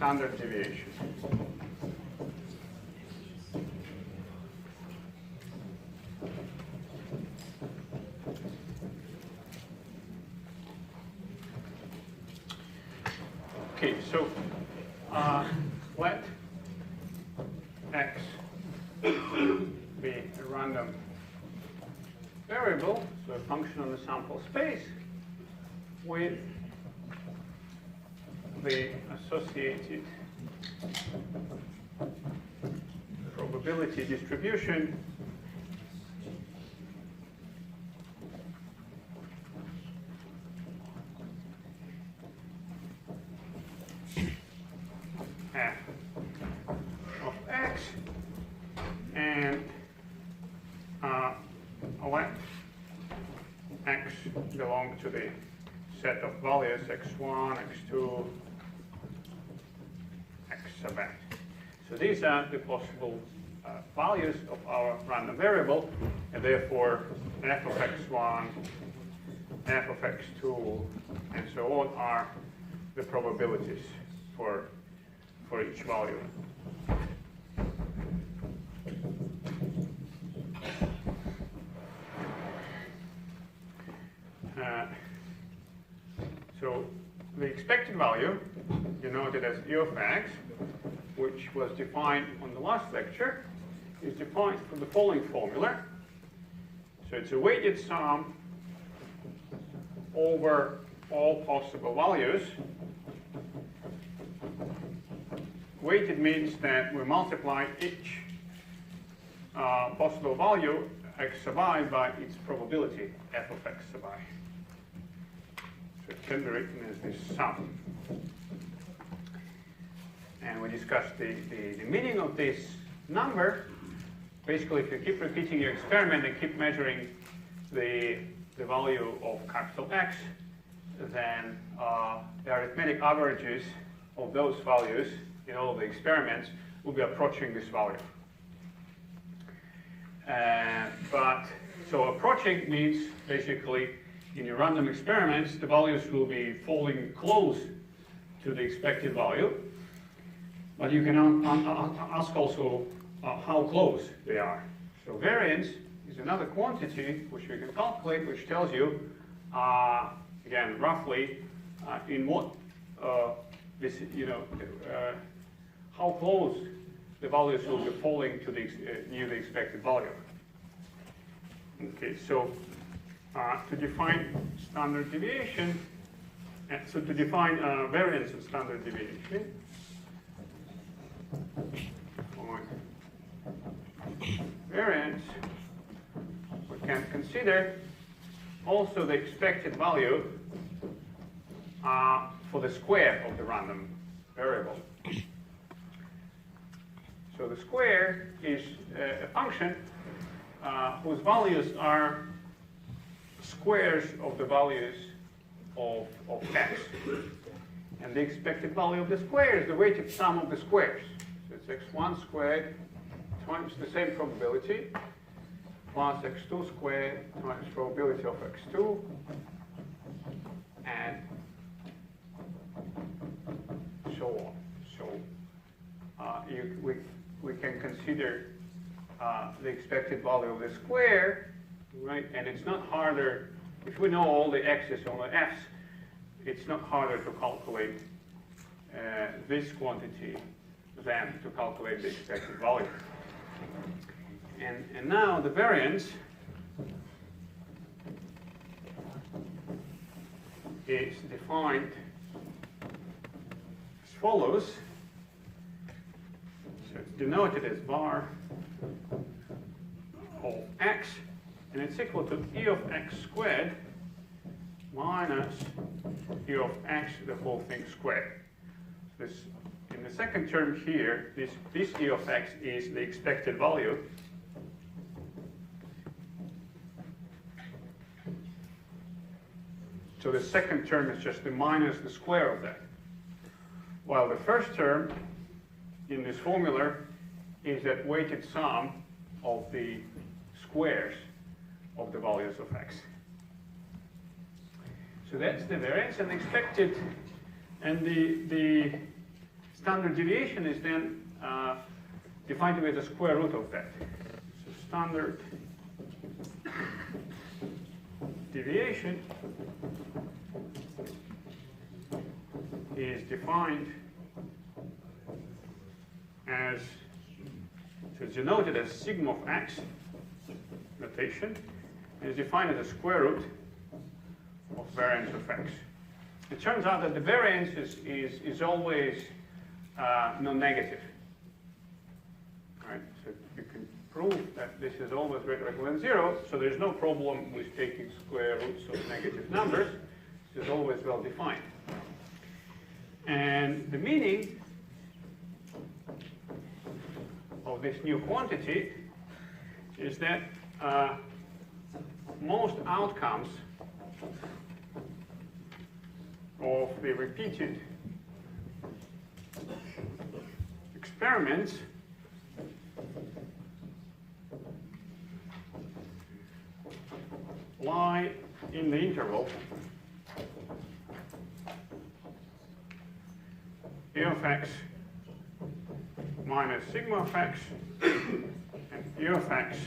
standard deviation. Okay, so let x be a random variable, so a function on the sample space with the associated probability distribution f of x, and let x belong to the set of values x1, x2, x sub n. So these are the possible values of our random variable, and therefore f of x1, f of x2, and so on are the probabilities for each value. So the expected value, denoted as e of x, which was defined on the last lecture, is defined from the following formula. So it's a weighted sum over all possible values. Weighted means that we multiply each possible value x sub I by its probability, f of x sub I. So it can be written as this sum. And we discussed the meaning of this number. Basically, if you keep repeating your experiment and keep measuring the value of capital X, then the arithmetic averages of those values in all of the experiments will be approaching this value. So approaching means basically in your random experiments, the values will be falling close to the expected value. But you can ask also how close they are. So variance is another quantity which we can calculate, which tells you, again, roughly in what how close the values will be falling to the near the expected value. Okay, so to define standard deviation, so to define variance and standard deviation, variance, we can consider also the expected value for the square of the random variable. So the square is a function whose values are squares of the values of x. And the expected value of the square is the weighted sum of the squares. So it's x1 squared times the same probability plus x2 squared times probability of x2, and so on. So we can consider the expected value of the square, right? And it's not harder, if we know all the x's and all the f's, it's not harder to calculate this quantity than to calculate the expected value. And now the variance is defined as follows. So it's denoted as var of x, and it's equal to e of x squared minus e of x, the whole thing squared. This, in the second term here, this e of x is the expected value. So the second term is just the minus the square of that. While the first term in this formula is that weighted sum of the squares of the values of x. So that's the variance and expected, and the Standard deviation is then defined to be the square root of that. So standard deviation is defined as, so it's denoted as sigma of x notation, and is defined as the square root of variance of x. It turns out that the variance is always non-negative. Right? So you can prove that this is always greater than 0, so there's no problem with taking square roots of negative numbers. This is always well defined. And the meaning of this new quantity is that most outcomes of the repeated experiments lie in the interval E of x minus sigma of x and E of x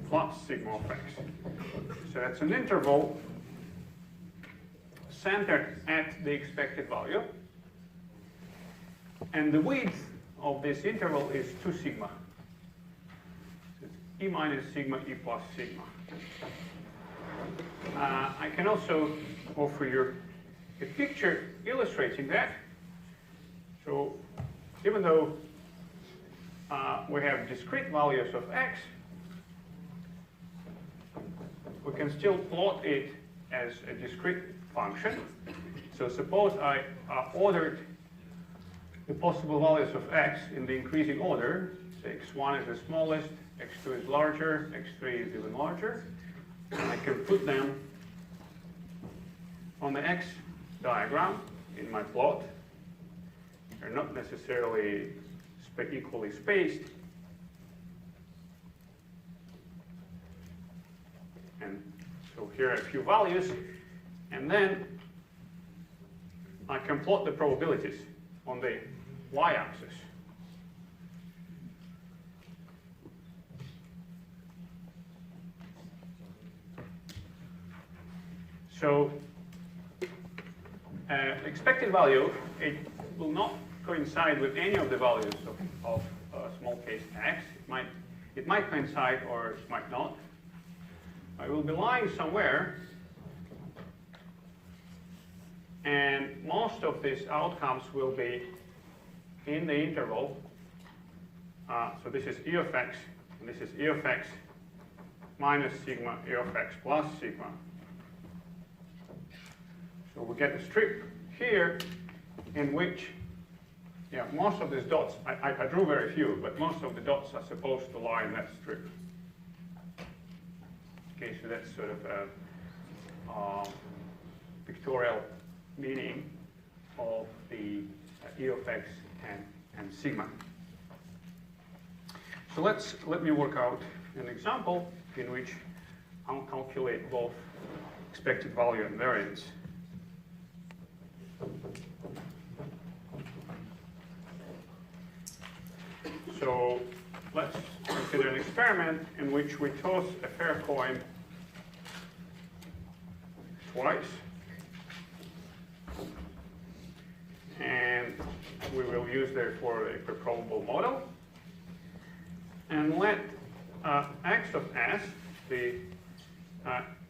plus sigma of x. So that's an interval centered at the expected value, and the width of this interval is 2 sigma. So it's E minus sigma, E plus sigma. I can also offer you a picture illustrating that. So even though we have discrete values of x, we can still plot it as a discrete function. So suppose I ordered the possible values of x in the increasing order. So x1 is the smallest, x2 is larger, x3 is even larger. And I can put them on the x diagram in my plot. They're not necessarily equally spaced. And so here are a few values. And then I can plot the probabilities on the y-axis. So expected value, it will not coincide with any of the values of small case x. It might coincide or it might not. It will be lying somewhere, and most of these outcomes will be in the interval. So this is E of x, and this is E of x minus sigma, E of x plus sigma. So we get a strip here in which, most of these dots, I drew very few, but most of the dots are supposed to lie in that strip. Okay, so that's sort of a pictorial meaning of the E of x and sigma. So let me work out an example in which I'll calculate both expected value and variance. So let's consider an experiment in which we toss a fair coin twice, and we will use therefore a probable model, and let x of s, the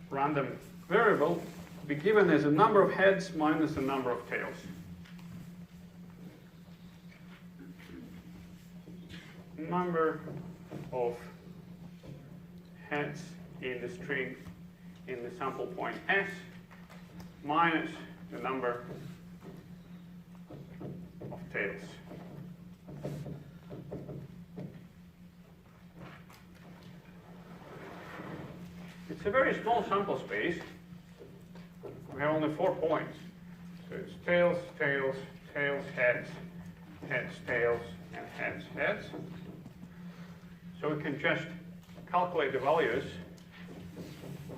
random variable, be given as a number of heads minus a number of tails. Number of heads in the string in the sample point s minus the number of tails. It's a very small sample space. We have only 4 points. So it's tails, tails, tails, heads, heads, tails, and heads, heads. So we can just calculate the values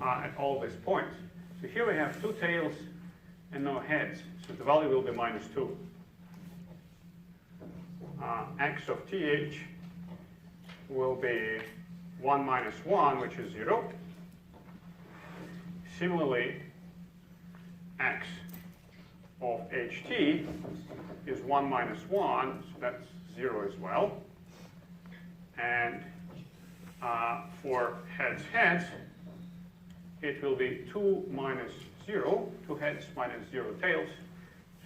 at all these points. So here we have 2 tails and no heads. So the value will be -2. x of th will be 1 minus 1, which is 0. Similarly, x of ht is 1 minus 1, so that's 0 as well. And for heads, it will be 2 minus 0, 2 heads minus 0 tails,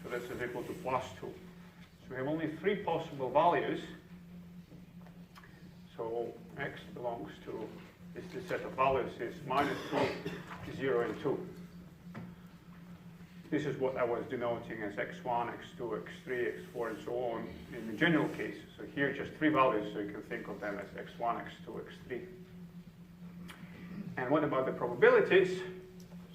so that's is equal to plus 2. So we have only 3 possible values. So x belongs to, this set of values is minus 2, 0, and 2. This is what I was denoting as x1, x2, x3, x4, and so on in the general case. So here just 3 values, so you can think of them as x1, x2, x3. And what about the probabilities?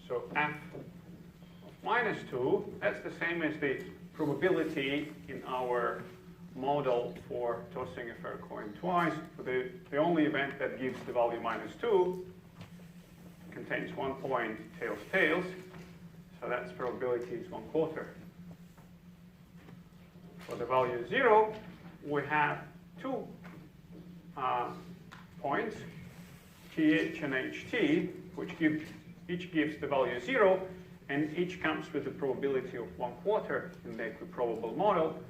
So f of minus 2, that's the same as the probability in our model for tossing a fair coin twice. For the only event that gives the value minus 2 contains 1 point, tails, tails. So that's probability is 1/4. For the value 0, we have 2 points, th and ht, which each gives the value 0, and each comes with the probability of 1/4 in the equiprobable model.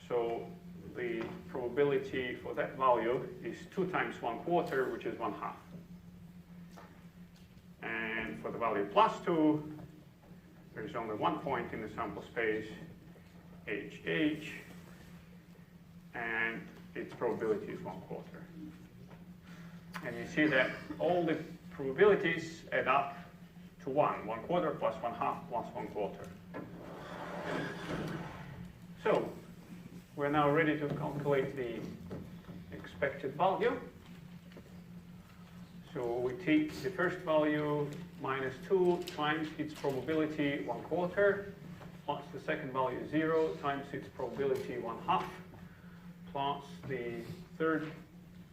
So the probability for that value is 2 times 1/4, which is 1/2. And for the value plus 2, there is only 1 point in the sample space, HH, and its probability is 1/4. And you see that all the probabilities add up to 1, 1/4 plus 1/2 plus 1/4. So we're now ready to calculate the expected value. So we take the first value, minus 2, times its probability 1/4, plus the second value 0, times its probability 1/2, plus the third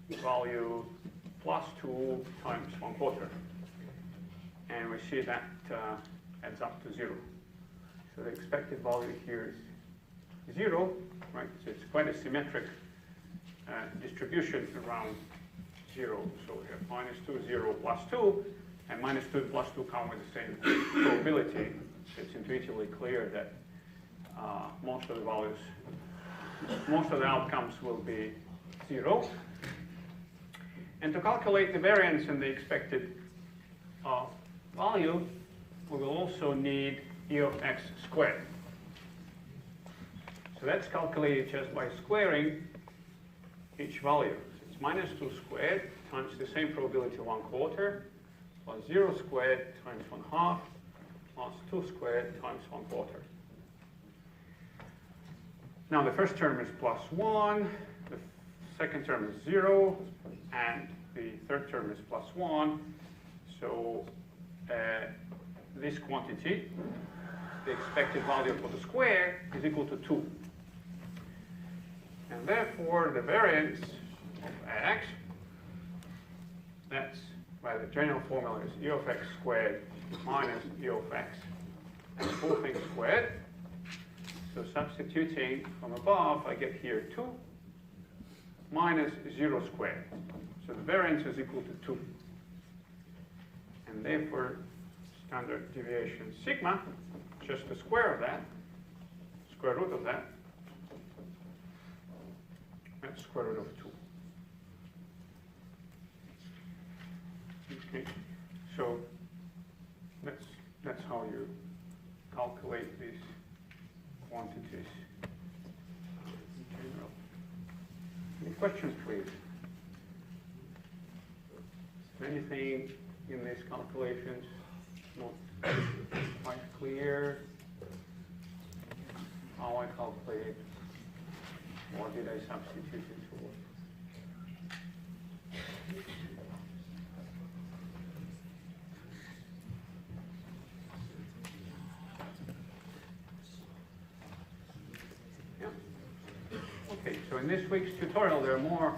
value plus 2 times 1/4. And we see that adds up to 0. So the expected value here is 0, right? So it's quite a symmetric distribution around 0. So we have minus 2, 0, plus 2, and minus 2 and plus 2 come with the same probability. So it's intuitively clear that most of the values, most of the outcomes will be 0. And to calculate the variance in the expected value, we will also need e of x squared. So that's calculated just by squaring each value. So it's minus 2 squared times the same probability 1/4 plus 0 squared times 1/2 plus 2 squared times 1/4. Now the first term is plus 1, the second term is 0, and the third term is plus 1. So this quantity, the expected value for the square, is equal to 2. And therefore the variance of x, that's by the general formula, is e of x squared minus e of x and the whole thing squared. So substituting from above, I get here 2 minus 0 squared. So the variance is equal to 2. And therefore, standard deviation sigma, just the square of that, square root of that, that's square root of 2. Okay, so that's how you calculate these quantities in general. Any questions, please? Anything in these calculations not quite clear? How I calculate? What did I substitute it for? Okay, so in this week's tutorial there are more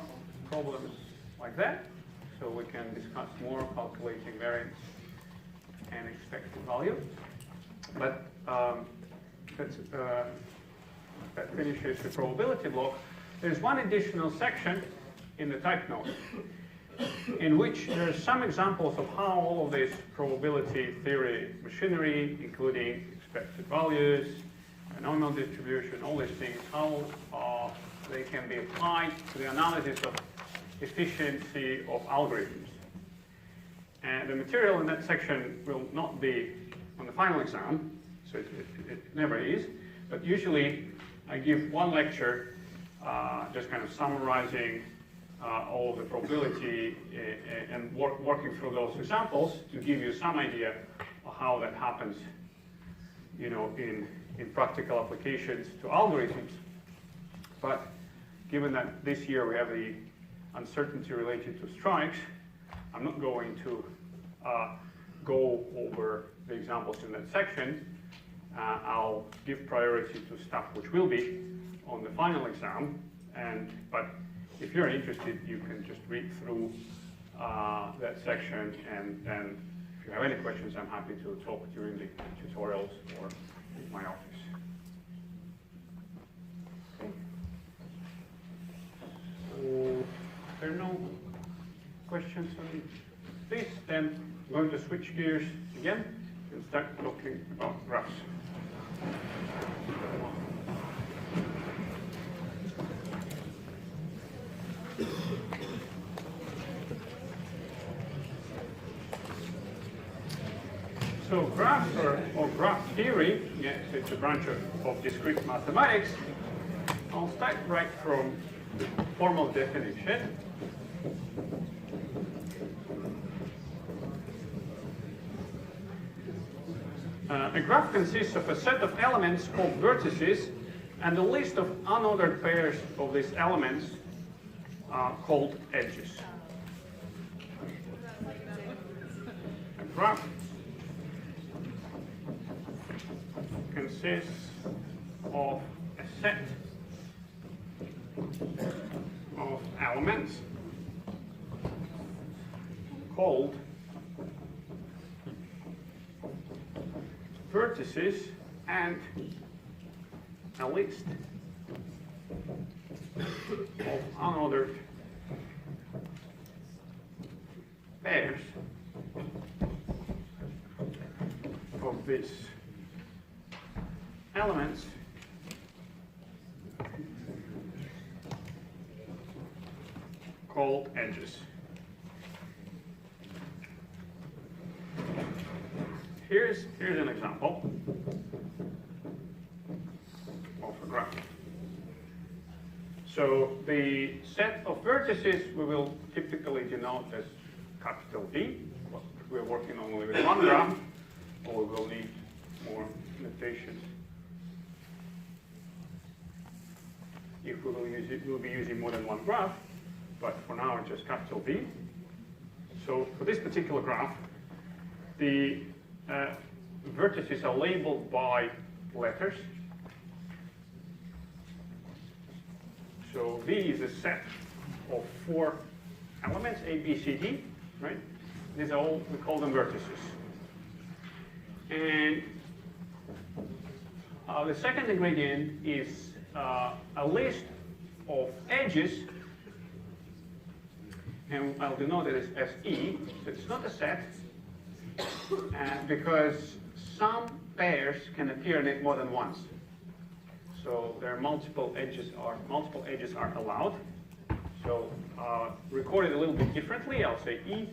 problems like that, so we can discuss more calculating variance and expected value. But that finishes the probability block. there's one additional section in the type note in which there's some examples of how all of this probability theory machinery, including expected values, normal distribution, all these things, how they can be applied to the analysis of efficiency of algorithms. And the material in that section will not be on the final exam, so it never is, but usually I give one lecture just kind of summarizing all of the probability and working through those examples to give you some idea of how that happens, you know, in practical applications to algorithms. But given that this year we have the uncertainty related to strikes, I'm not going to go over the examples in that section. I'll give priority to stuff which will be on the final exam. But if you're interested, you can just read through that section, and then if you have any questions, I'm happy to talk during the tutorials or in my office. Okay. So, if there are no questions on this, then I'm going to switch gears again and start talking about graphs. So graphs or graph theory, yes, it's a branch of discrete mathematics. I'll start right from the formal definition. A graph consists of a set of elements called vertices and a list of unordered pairs of these elements called edges. A graph consists of a set of elements called vertices and a list of unordered pairs of these elements called edges. Here's an example of a graph. So the set of vertices we will typically denote as capital V. Well, if we're working only with one graph, or we will need more notations. If we will use it, we'll be using more than one graph, but for now it's just capital V. So for this particular graph, the vertices are labeled by letters. So V is a set of 4 elements, A, B, C, D, right? These are all, we call them vertices. And the second ingredient is a list of edges, and I'll denote it as E. So it's not a set, because some pairs can appear in it more than once. So there are multiple edges are allowed. So record it a little bit differently. I'll say E,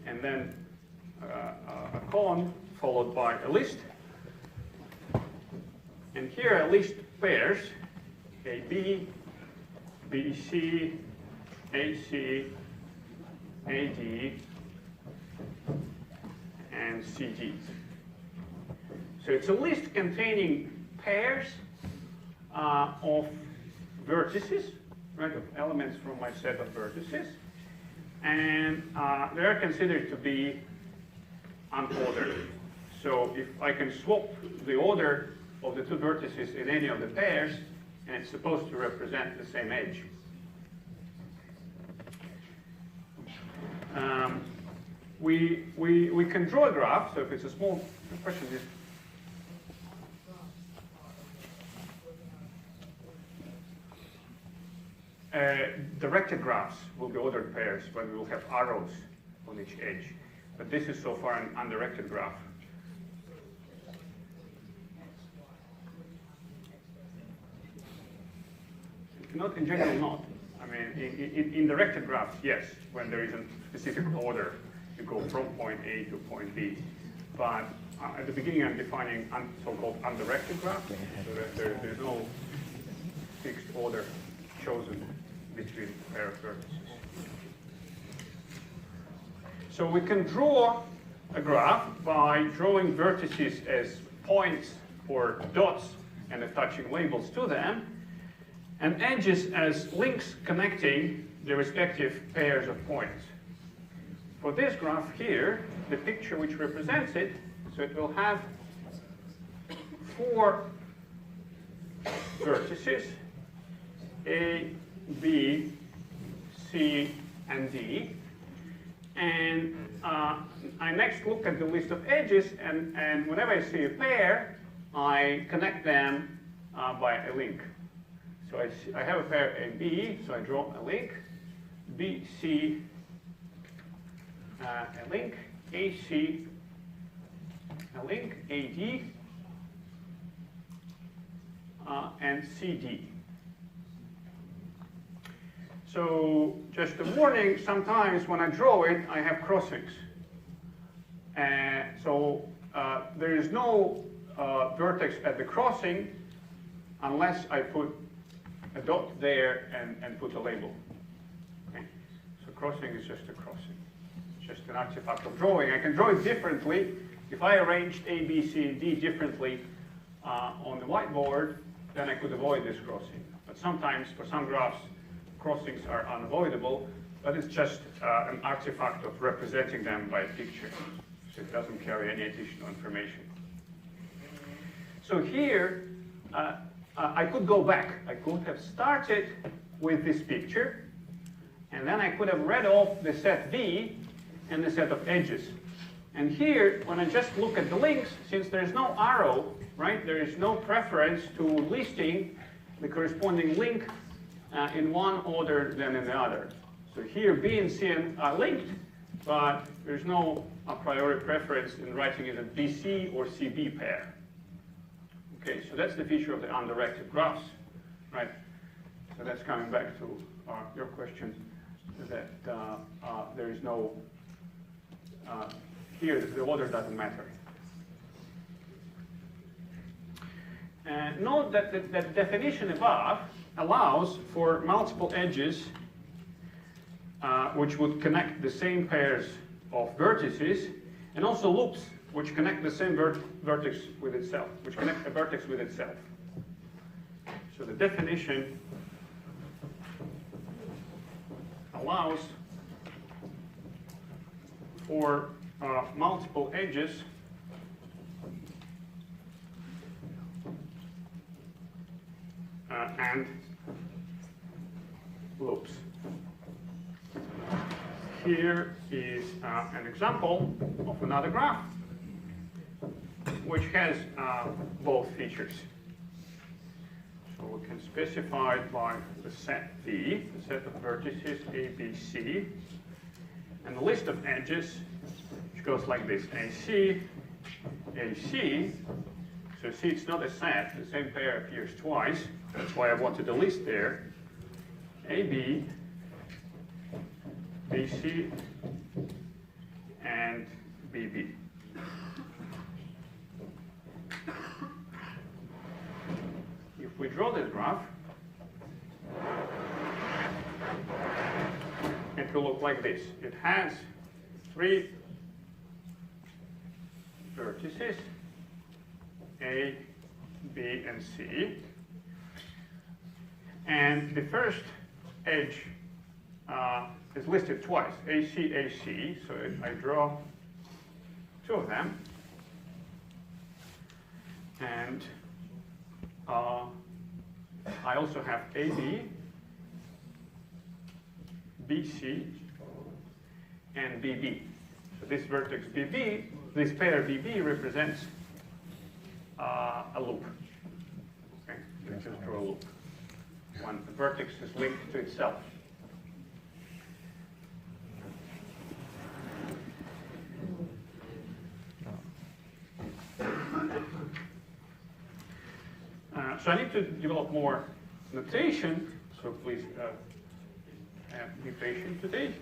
and then a column followed by a list. And here are list pairs: AB, BC, AC, AD, and CG. So it's a list containing pairs of vertices, right, of elements from my set of vertices, and they are considered to be unordered. So if I can swap the order of the two vertices in any of the pairs, and it's supposed to represent the same edge. We can draw a graph. So if it's a small question, is Directed graphs will be ordered pairs when we will have arrows on each edge. But this is so far an undirected graph. Not in general, not. I mean, in directed graphs, yes, when there is a specific order, you go from point A to point B. But at the beginning, I'm defining so-called undirected graph, so that there's no fixed order chosen between a pair of vertices. So we can draw a graph by drawing vertices as points or dots and attaching labels to them, and edges as links connecting the respective pairs of points. For this graph here, the picture which represents it, so it will have 4 vertices, A, B, C, and D. And I next look at the list of edges, and whenever I see a pair, I connect them by a link. So I have a pair AB, so I draw a link, BC, a link, AC, a link, AD, and CD. So just a warning, sometimes when I draw it, I have crossings. So there is no vertex at the crossing unless I put a dot there and put a label. Okay? So crossing is just a crossing. It's just an artifact of drawing. I can draw it differently. If I arranged A, B, C, and D differently on the whiteboard, then I could avoid this crossing. But sometimes, for some graphs, crossings are unavoidable, but it's just an artifact of representing them by a picture. So it doesn't carry any additional information. So here, I could go back. I could have started with this picture, and then I could have read off the set V and the set of edges. And here, when I just look at the links, since there's no arrow, right, there is no preference to listing the corresponding link in one order than in the other. So here, B and C are linked, but there's no a priori preference in writing it a BC or CB pair. Okay, so that's the feature of the undirected graphs, right? So that's coming back to your question, that there is no, here the order doesn't matter. And note that the definition above allows for multiple edges which would connect the same pairs of vertices, and also loops which connect the same vertex with itself, which connect a vertex with itself. So the definition allows for multiple edges and loops. Here is an example of another graph which has both features. So we can specify it by the set V, the set of vertices A, B, C, and the list of edges, which goes like this: AC, AC. So see, it's not a set, the same pair appears twice. That's why I wanted a list there. AB, BC, and BB. If we draw this graph, it will look like this. It has 3 vertices, A, B, and C. And the first edge is listed twice, AC, AC. So I draw 2 of them. And I also have AB, BC, and BB. So this vertex BB, this pair BB represents a loop. Okay, let's just draw a loop. when the vertex is linked to itself. So I need to develop more notation, so please be patient today.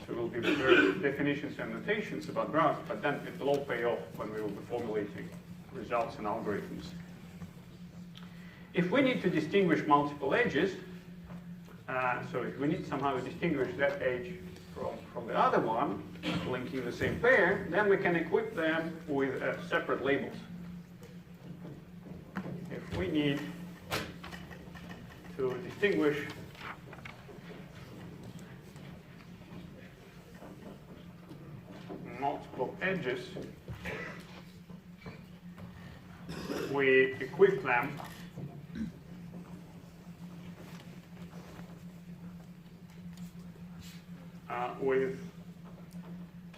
So we'll be preparing definitions and notations about graphs, but then it will all pay off when we will be formulating results and algorithms. If we need to distinguish multiple edges, so if we need somehow to distinguish that edge from the other one, linking the same pair, then we can equip them with separate labels. If we need to distinguish multiple edges, we equip them with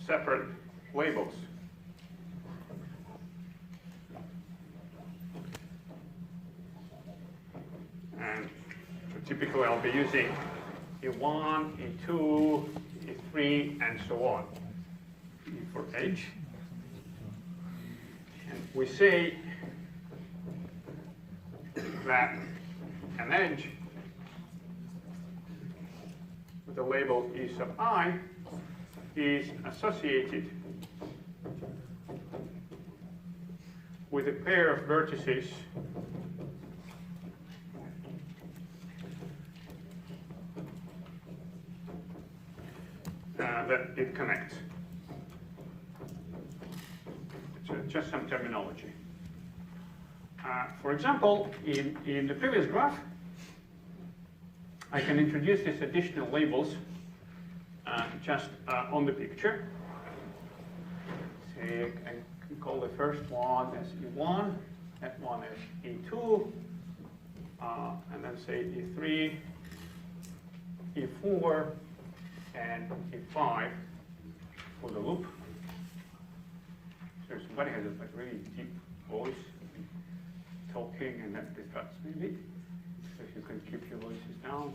separate labels. And so typically I'll be using E1, E2, E3, and so on. E for edge. And we say that an edge with the label E sub I is associated with a pair of vertices that it connects. It's just some terminology. For example, in the previous graph, I can introduce these additional labels just on the picture. Say I can call the first one as E1, that one as E2, and then say E3, E4, and E5 for the loop. So somebody has a really deep voice talking, and that distracts me a bit. So if you can keep your voices down,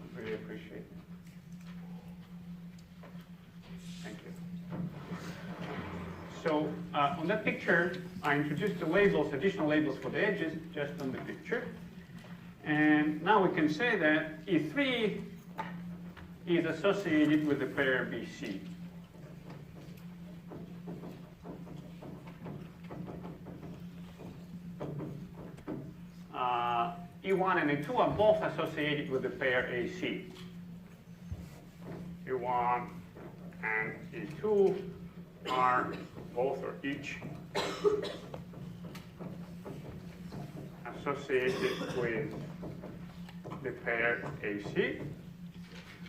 I'd really appreciate it. Thank you. So on that picture, I introduced the labels, additional labels for the edges, just on the picture. And now we can say that E3 is associated with the pair BC. E1 and E2 are both associated with the pair AC. E1 and E2 are both or each associated with the pair AC.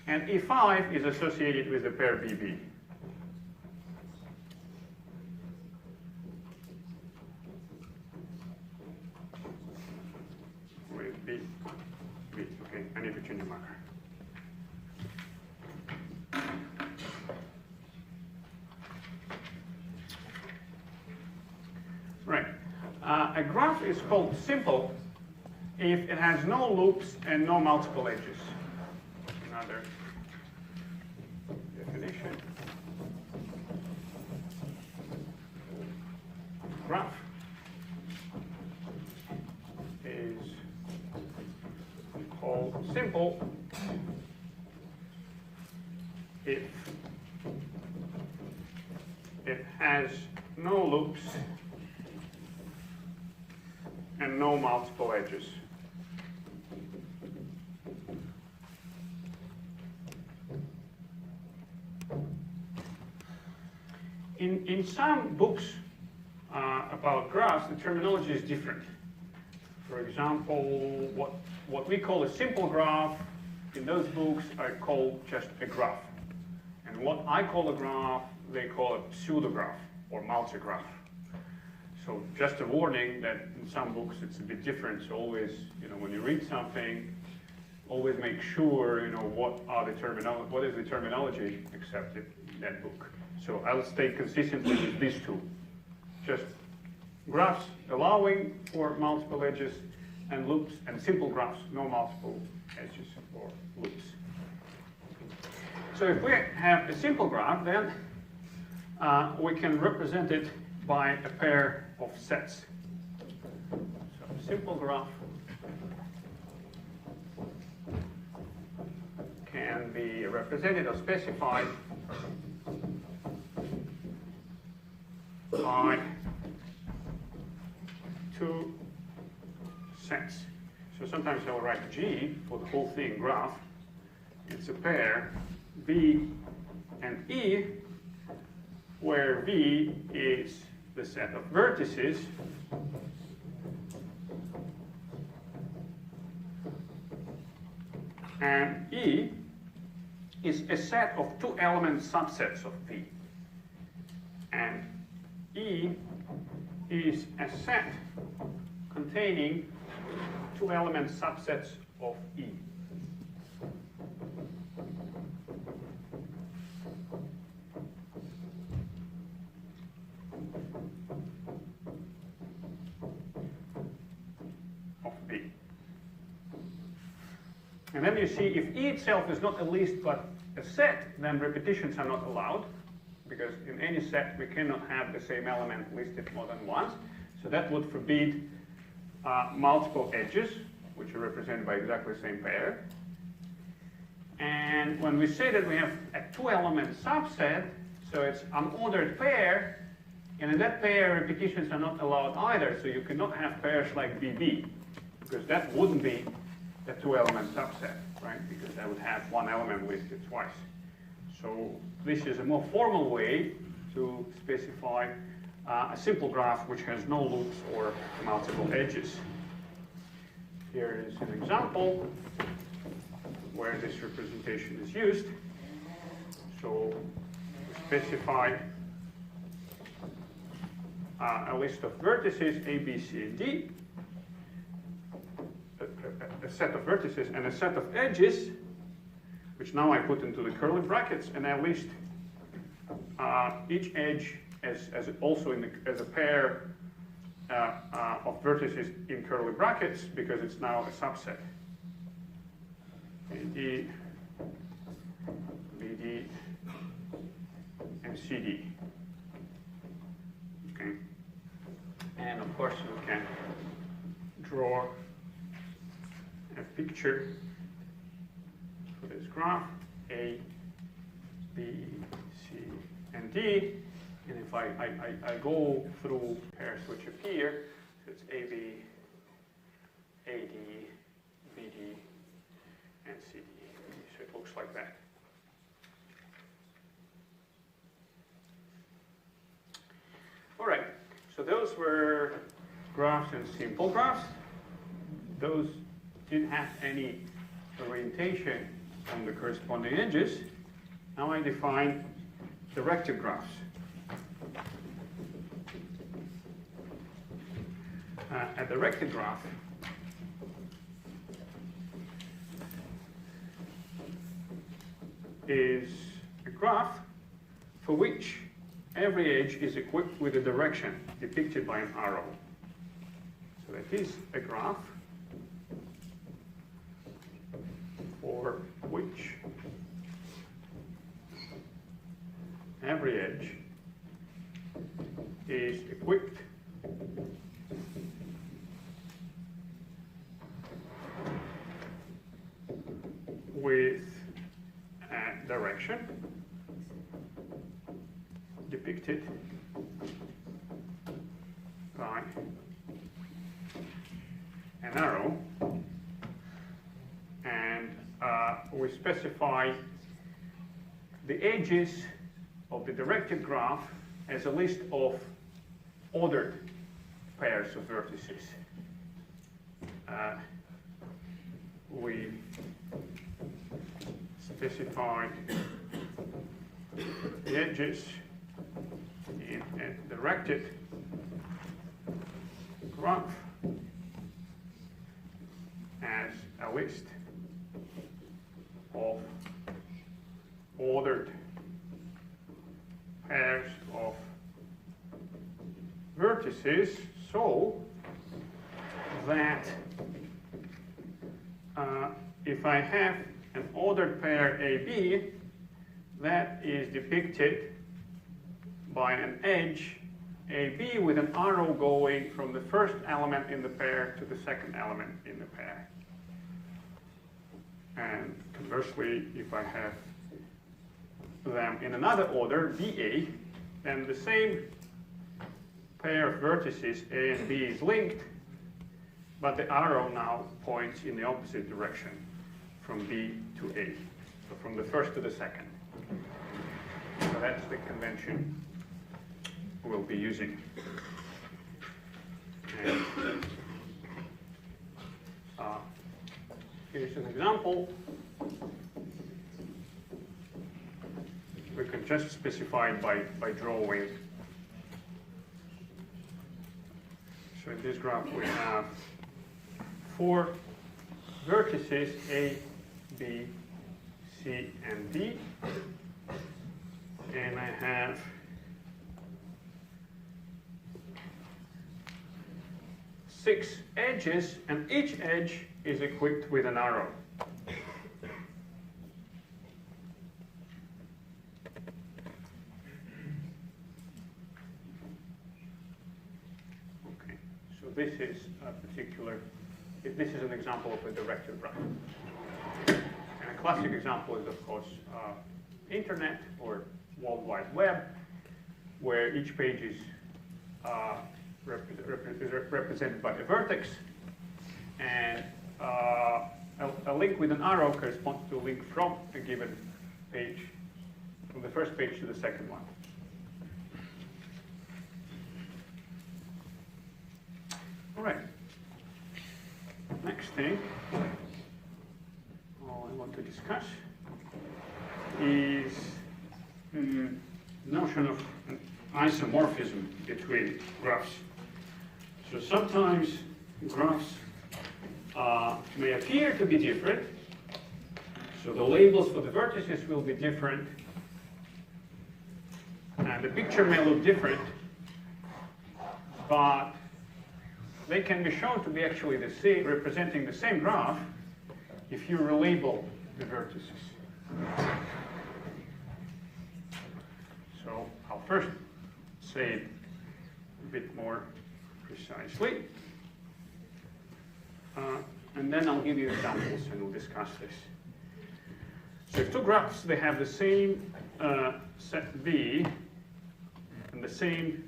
And E5 is associated with the pair BB. With B. Okay, I need to change the marker. Right. A graph is called simple if it has no loops and no multiple edges. Another definition. Graph is called simple if it has no loops and no multiple edges. In some books about graphs, the terminology is different. For example, what we call a simple graph, in those books are called just a graph. And what I call a graph, they call a pseudograph or multigraph. So just a warning that in some books it's a bit different. So always, when you read something, always make sure, what is the terminology accepted in that book. So I'll stay consistently with these two. Just graphs allowing for multiple edges and loops and simple graphs, no multiple edges or loops. So if we have a simple graph, then we can represent it by a pair of sets. So a simple graph can be represented or specified by two sets. So sometimes I will write G for the whole thing, graph. It's a pair V and E, where V is the set of vertices and E is a set of two-element subsets of V. And E is a set containing two-element subsets of E. Of V. And then you see if E itself is not a list but a set, then repetitions are not allowed, because in any set we cannot have the same element listed more than once. So that would forbid multiple edges, which are represented by exactly the same pair. And when we say that we have a two-element subset, so it's an ordered pair, and in that pair repetitions are not allowed either, so you cannot have pairs like BB, because that wouldn't be a two-element subset, right? Because that would have one element listed twice. So this is a more formal way to specify a simple graph which has no loops or multiple edges. Here is an example where this representation is used. So we specify a list of vertices A, B, C, and D, a set of vertices and a set of edges, which now I put into the curly brackets, and I list each edge as also as a pair of vertices in curly brackets, because it's now a subset. AD, BD, and CD. Okay. And of course you can draw a picture for this graph, A, B, C, and D. And if I go through pairs which appear, so it's AB, AD, BD, and CD. So it looks like that. All right, so those were graphs and simple graphs. Those didn't have any orientation on the corresponding edges. Now I define directed graphs. A directed graph is a graph for which every edge is equipped with a direction depicted by an arrow. So that is a graph for which every edge is equipped with a direction depicted by an arrow, and we specify the edges of the directed graph as a list of ordered pairs of vertices. We specify the edges in a directed graph as a list of ordered pairs of vertices, so that if I have an ordered pair AB, that is depicted by an edge AB with an arrow going from the first element in the pair to the second element in the pair. And conversely, if I have them in another order, BA, then the same pair of vertices A and B is linked, but the arrow now points in the opposite direction from B to A, so from the first to the second. So that's the convention we'll be using. And, here's an example. We can just specify it by drawing. So in this graph we have 4 vertices A, B, C, and D. And I have 6 edges, and each edge is equipped with an arrow. Okay, so this is a particular, this is an example of a directed graph. And a classic example is, of course, internet or World Wide Web, where each page is represented by a vertex, and a link with an arrow corresponds to a link from a given page, from the first page to the second one. All right. Next thing I want to discuss is the notion of an isomorphism between graphs. So sometimes graphs may appear to be different. So the labels for the vertices will be different, and the picture may look different, but they can be shown to be actually the same, representing the same graph, if you relabel the vertices. So I'll first say it a bit more precisely, and then I'll give you examples and we'll discuss this. So if 2 graphs, they have the same set V and the same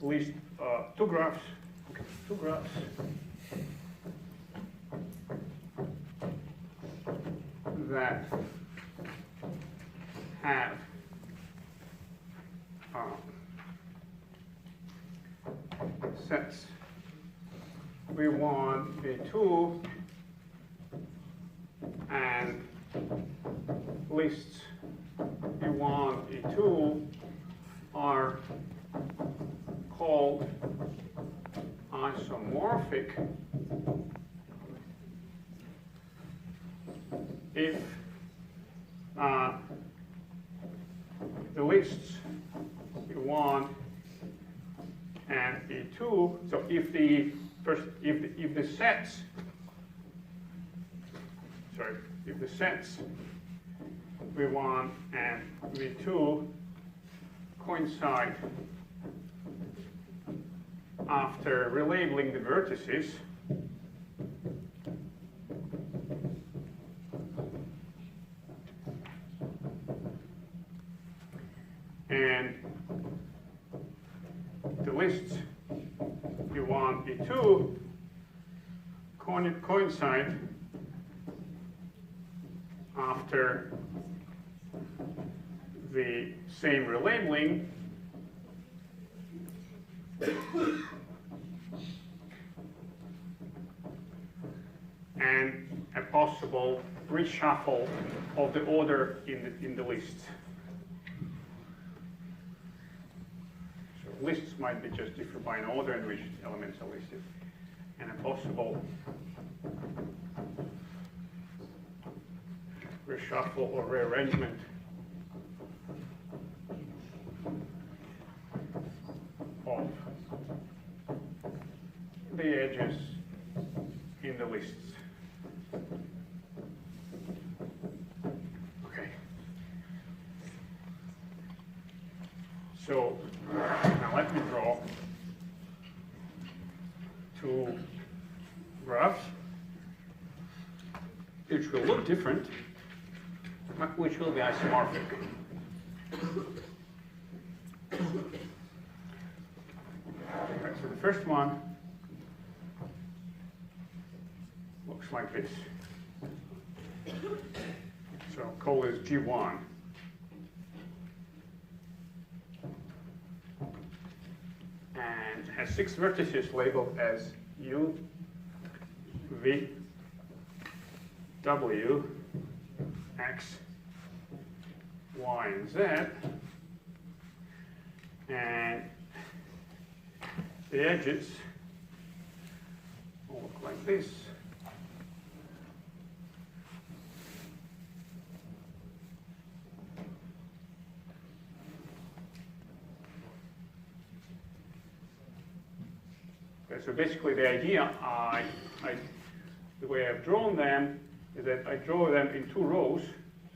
list, 2 graphs that have sets V1, V2, and lists V1, V2 are called isomorphic if the lists V1 and V2, so if the sets V1 and V2 coincide after relabeling the vertices, and the lists V1, V2 coincide after the same relabeling, and a possible reshuffle of the order in the lists. So lists might be just different by an order in which elements are listed, and a possible reshuffle or rearrangement of the edges in the lists. graphs, which will look different, but which will be isomorphic. Right, so the first one looks like this. So I'll call this G1. And has 6 vertices labeled as U, V, W, X, Y, and Z. And the edges will look like this. Okay, so basically the idea, the way I've drawn them is that I draw them in 2 rows.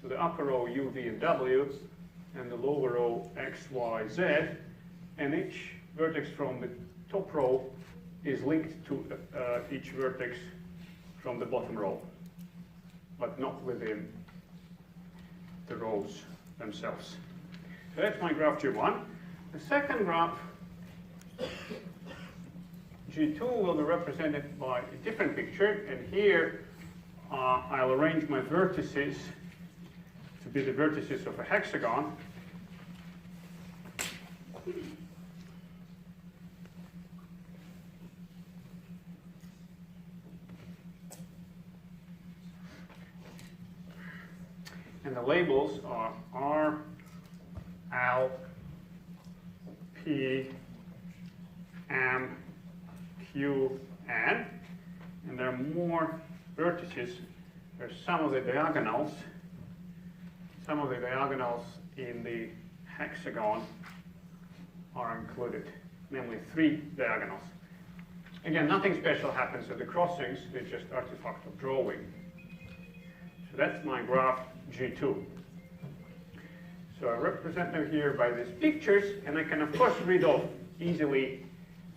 So the upper row U, V, and W, and the lower row X, Y, Z, and each vertex from the top row is linked to each vertex from the bottom row, but not within the rows themselves. So that's my graph G1. The second graph, G2, will be represented by a different picture, and here I'll arrange my vertices to be the vertices of a hexagon. And the labels are R, L, P, M, Q, N. And there are more vertices. There's some of the diagonals. Some of the diagonals in the hexagon are included, namely 3 diagonals. Again, nothing special happens at the crossings, it's just artifact of drawing. So that's my graph G2. So I represent them here by these pictures, and I can of course read off easily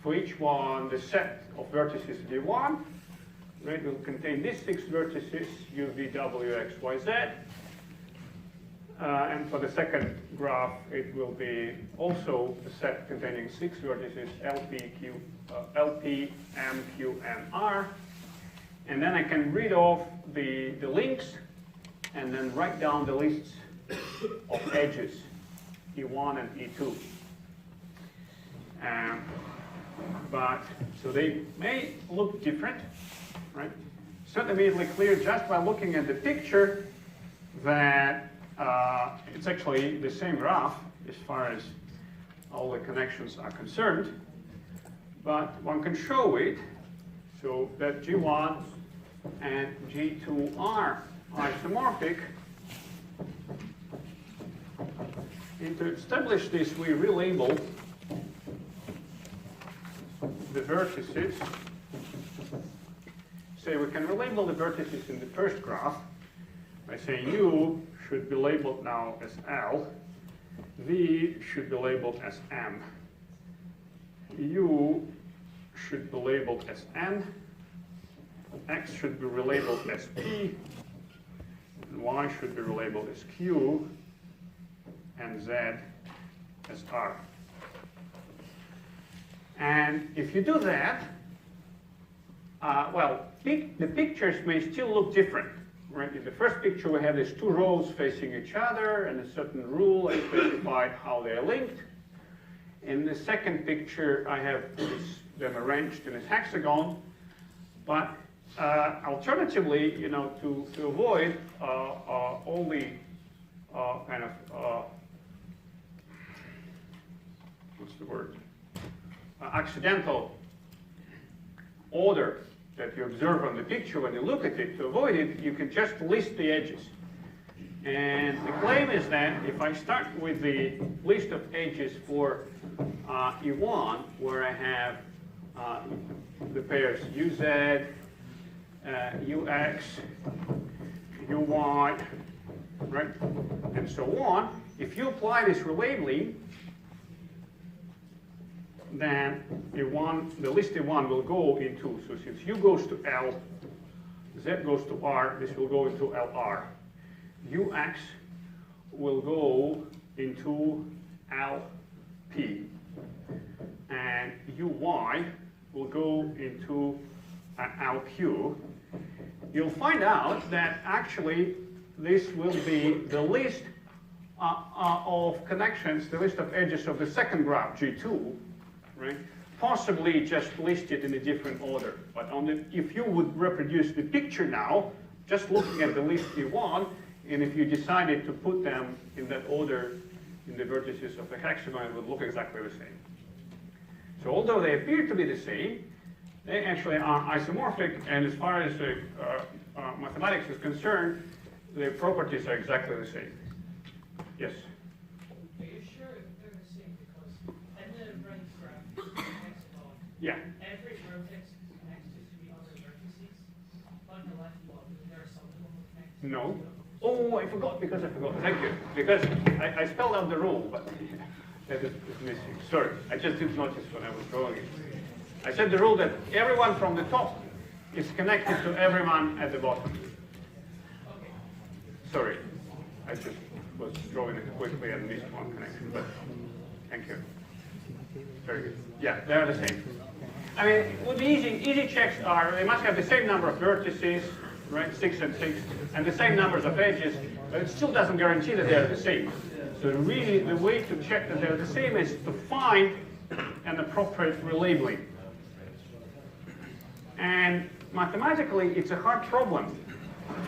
for each one the set of vertices G1. It will contain these 6 vertices, U, V, W, X, Y, Z. And for the second graph, it will be also a set containing 6 vertices, LP, M, Q, and R. And then I can read off the links and then write down the lists of edges, E1 and E2. So they may look different, right? It's not immediately clear just by looking at the picture that it's actually the same graph as far as all the connections are concerned, but one can show it so that G1 and G2 are isomorphic. And to establish this, we relabel the vertices. Say we can relabel the vertices in the first graph by saying U should be labeled now as L, V should be labeled as M, U should be labeled as N, X should be relabeled as P, and Y should be relabeled as Q, and Z as R. And if you do that, the pictures may still look different. Right? In the first picture, we have these 2 rows facing each other, and a certain rule I specified how they are linked. In the second picture, I have them arranged in a hexagon. But alternatively, to avoid all the kind of what's the word? Accidental order that you observe on the picture when you look at it, to avoid it, you can just list the edges. And the claim is that if I start with the list of edges for E1, where I have the pairs UZ, UX, UY, right, and so on, if you apply this relabeling, then E1, the list E1 will go into, so since U goes to L, Z goes to R, this will go into LR. UX will go into LP. And UY will go into LQ. You'll find out that actually this will be the list of connections, the list of edges of the second graph, G2, right? Possibly just listed in a different order. But if you would reproduce the picture now, just looking at the list E1, and if you decided to put them in that order in the vertices of the hexagon, it would look exactly the same. So although they appear to be the same, they actually are isomorphic, and as far as mathematics is concerned, their properties are exactly the same. Yes? Are you sure they're the same? Because in the right graph, hexagon, Yeah. every vertex connects to 3 other vertices. On the left one, there are some of them connected. No. Oh, I forgot, because I forgot. Thank you. Because I spelled out the rule, but that is missing. Sorry, I just didn't notice when I was drawing it. I said the rule that everyone from the top is connected to everyone at the bottom. Okay. Sorry, I just was drawing it quickly and missed one connection, but thank you. Very good. Yeah, they're the same. I mean, what the easy checks are, they must have the same number of vertices, right, 6 and 6, and the same numbers of edges, but it still doesn't guarantee that they're the same. So really, the way to check that they're the same is to find an appropriate relabeling. And mathematically, it's a hard problem,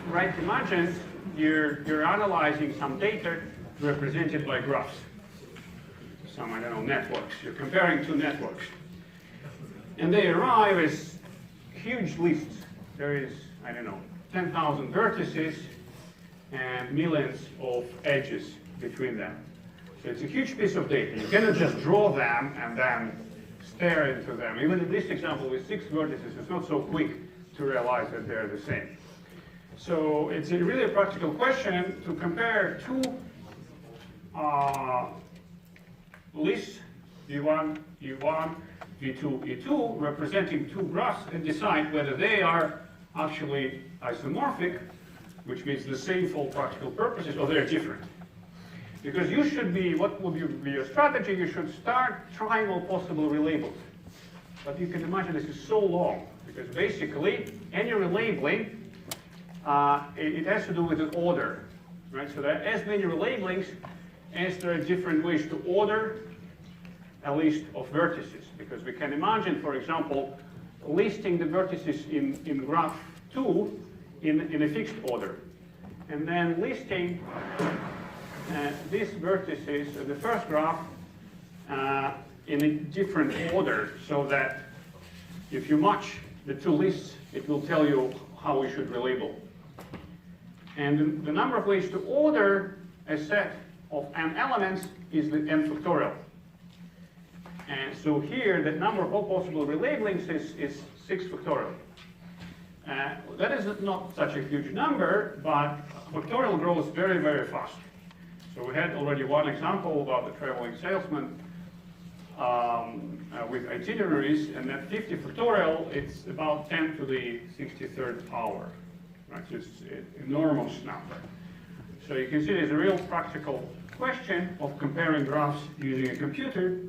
right? Imagine you're analyzing some data represented by graphs, some, I don't know, networks. You're comparing two networks. And they arrive as huge lists. There is, I don't know, 10,000 vertices and millions of edges between them. So it's a huge piece of data. You cannot just draw them and then stare into them. Even in this example with 6 vertices, it's not so quick to realize that they're the same. So it's really a practical question to compare two lists, V1, U1, V2, E2, representing two graphs, and decide whether they are actually isomorphic, which means the same for all practical purposes, or they're different. Because you should be, what would be your strategy? You should start trying all possible relabels. But you can imagine this is so long, because basically any relabeling, it has to do with the order, right? So there are as many relabelings as there are different ways to order a list of vertices. Because we can imagine, for example, listing the vertices in graph 2 in a fixed order. And then listing these vertices of the first graph in a different order, so that if you match the two lists, it will tell you how we should relabel. And the number of ways to order a set of n elements is the n factorial. And so here, the number of all possible relabelings is 6 factorial. That is not such a huge number, but factorial grows very, very fast. So we had already one example about the traveling salesman with itineraries, and that 50 factorial, it's about 10 to the 63rd power. Right? So it's an enormous number. So you can see there's a real practical question of comparing graphs using a computer.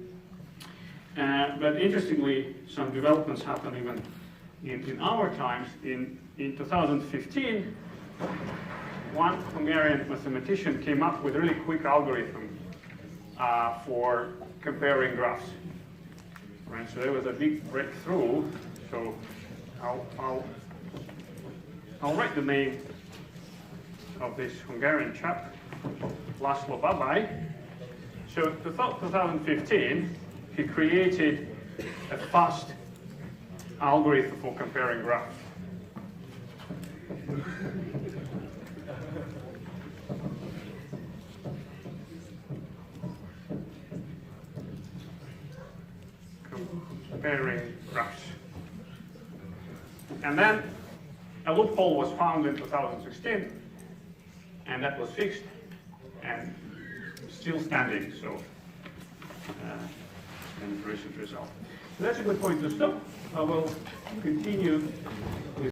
But interestingly, some developments happen even in our times. In 2015, one Hungarian mathematician came up with a really quick algorithm for comparing graphs. Right, so there was a big breakthrough. So I'll write the name of this Hungarian chap, Laszlo Babai. So 2015, he created a fast algorithm for comparing graphs. Comparing graphs. And then a loophole was found in 2016, and that was fixed and still standing. So and precious result. So that's a good point to stop. I will continue with